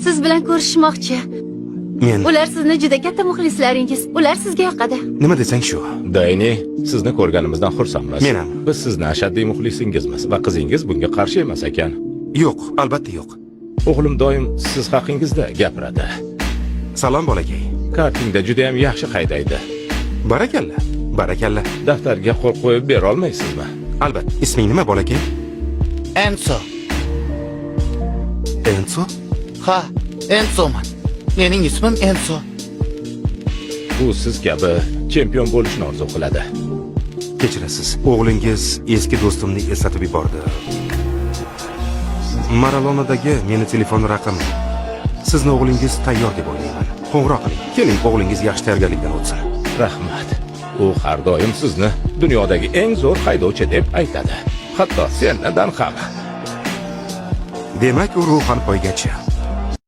siz bilan ko'rishmoqchi. Men Ular sizni juda katta muxlislaringiz. Ular sizga yoqadi. nima desang shu. Dayni, sizni ko'rganimizdan xursandmiz. Men ham. Biz sizni ashaddiy muxlisingizmiz va qizingiz bunga qarshi emas ekan. Yo'q, albatta yo'q. O'g'lim doim siz haqingizda gapiradi. Salom bolakay. Kartingda juda ham yaxshi haydaydi. Barakalla. Barakalla. Daftarga qo'l qo'yib bera olmaysizmi? Albatta. Isming nima bolakay? Enzo. Enzo? Ha, Enzoman. Mening ismim Enzo. U siz kabi chempion bo'lishni orzu qiladi. Kechirasiz. O'g'lingiz eski do'stimni eslatib yubordi. Maralonadagi meni telefon raqamim. Sizni o'g'lingiz tayyor deb o'ylayman. Qo'ng'iroq qiling. Keling, o'g'lingiz yaxshi tayyorgarlikdan o'tsin. Rahmat. U har doim sizni dunyodagi eng zo'r haydovchi deb aytadi. Hatto sendan ham. Demak, u ruhan poygachi.